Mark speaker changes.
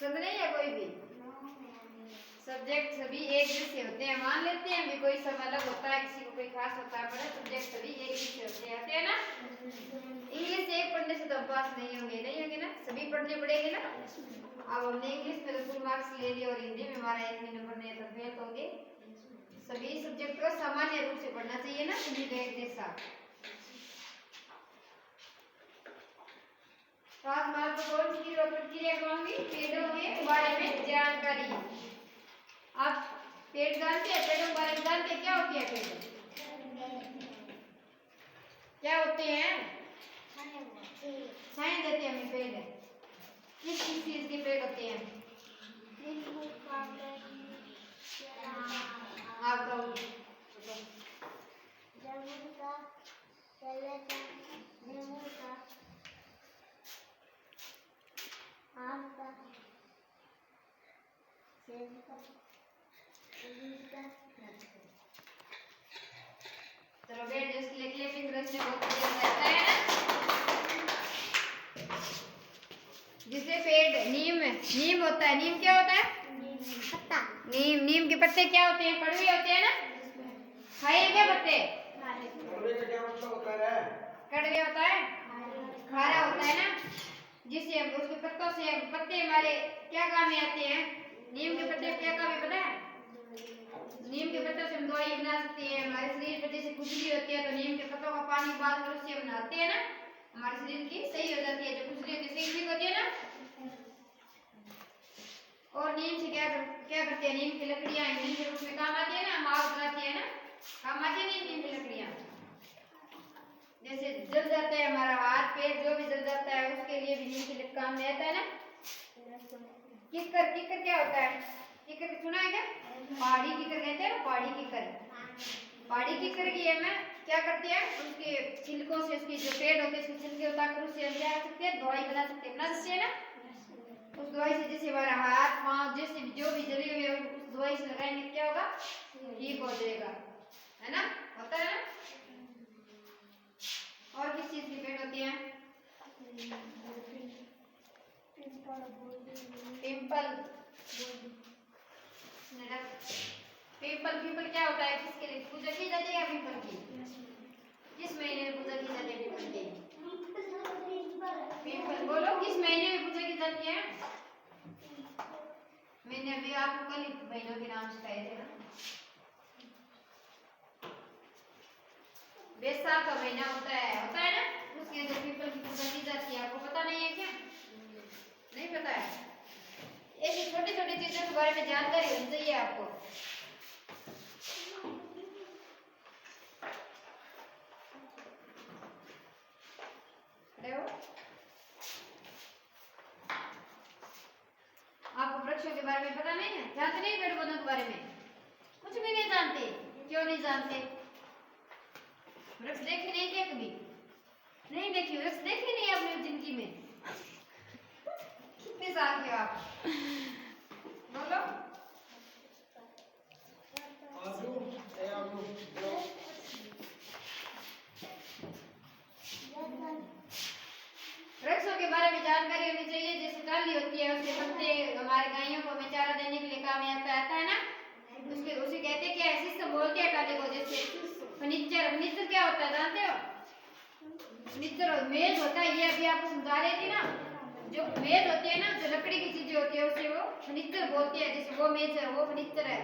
Speaker 1: समझ नहीं है कोई भी? सब्जेक्ट सभी एक जैसे होते हैं, मान लेते हैं भी कोई सब अलग होता है, किसी को कोई खास होता है, पर सब्जेक्ट सभी एक जैसे होते हैं, आते हैं ना। इंग्लिश एक पढ़ने से तो पास नहीं होंगे ना, सभी पढ़ने पड़ेंगे ना। अब हमने इंग्लिश में तो फुल मार्क्स ले लिए और हिंदी में हमारा एक भी नंबर नहीं, तो फेल होंगे। सभी सब्जेक्ट को सामान्य रूप से पढ़ना चाहिए ना, सभी का एक जैसा। पास मार्क को कौन सी प्रक्रिया कहूंगी? पेड़ों के बारे में जानकारी। आप पेड़ जानते हैं? पेड़ों के बारे में जानते हैं? क्या होती है पेड़? क्या होते हैं? छाया देते हैं हमें पेड़। किस किस चीज के पेड़ होते हैं? आप कहोगे
Speaker 2: जामुन का, केले का, नींबू का, आम का, सेब का, अमरूद का।
Speaker 1: चलो बैठ जाओ, इसके लिए क्लैपिंग रचना बहुत बढ़िया रहता है ना। जिसे पेड़ नीम होता है। नीम क्या होता है?
Speaker 2: पत्ता।
Speaker 1: नीम के पत्ते क्या होते हैं? कड़वे होते हैं ना। खाए क्या पत्ते?
Speaker 3: कड़वे का क्या मतलब होता है?
Speaker 1: कड़वे होता है, खारा होता है ना। जिससे हम उसके पत्तों से पत्ते हमारे क्या काम में आते हैं? नीम के पत्ते क्या काम है पता है? नीम के पत्तों से हम दवाई बना सकते हैं। हमारे शरीर पर जैसे खुजली होती है तो नीम के पत्तों का पानी उबाल कर उससे बनाते हैं ना, हमारे शरीर की सही हो जाती है। जब खुजली होती है सही होती है ना। और नीम से क्या करते हैं? नीम की लकड़ियां नीम के रूप में काम आती है ना, माव बनाती है ना, काम आती है नीम की लकड़ियां। जैसे जल जाता है हमारा हाथ पैर जो भी जल जाता है उसके लिए भी नीम की लकड़ी काम में आता है ना। किक्कर क्या होता है? किक्कर सुना है क्या? पहाड़ी किक्कर कहते हैं ना, पहाड़ी किक्कर की हमें क्या करते हैं? उसके छिलकों से, उसके जो पेड़ होते हैं उसके छिलके उतार कर उससे हम क्या कर सकते हैं? दवाई बना सकते हैं ना। उस दवाई से जैसे हमारा हाथ पांव जैसे जो भी जले हुए उस दवाई से लगाएंगे क्या होगा? ठीक हो जाएगा, है ना, होता है ना। और किस चीज की पेड़ होती है? पीपल क्या होता है? किसके लिए पूजा की जाती है पीपल की? किस महीने में पूजा की जाती है पीपल की? पीपल बोलो, किस महीने में पूजा की जाती है? मैंने अभी आपको कल महीनों के नाम सिखाए थे ना। वैशाख का महीना होता है ना, उसके अंदर पीपल की पूजा की जाती है। आपको पता नहीं है क्या? नहीं पता है? ऐसी छोटी छोटी चीजों के बारे में जानकारी होनी चाहिए आपको। आपको वृक्षों के बारे में पता नहीं है? जानते नहीं? पेड़ पौधों के बारे में कुछ भी नहीं जानते? क्यों नहीं जानते? वृक्ष देखे नहीं क्या कभी? नहीं देखे? वृक्ष देखे नहीं अपनी जिंदगी में? कितने साल के आप? बोलो। वृक्षों के बारे में जानकारी होनी चाहिए। जैसे टाली होती है उसके पत्ते हमारे गायों को हमें चारा देने के लिए काम में आता है ना। उसे कहते हैं क्या? सिस्टम बोलते हैं टाली को। जैसे फर्नीचर क्या होता है जानते हो? फर्नीचर मेज होता है, ये अभी आपको समझा रही थी ना। जो मेज होती है ना, जो लकड़ी की चीजें होती है उसे वो फर्नीचर बोलते हैं। जैसे वो मेज है वो फर्नीचर है।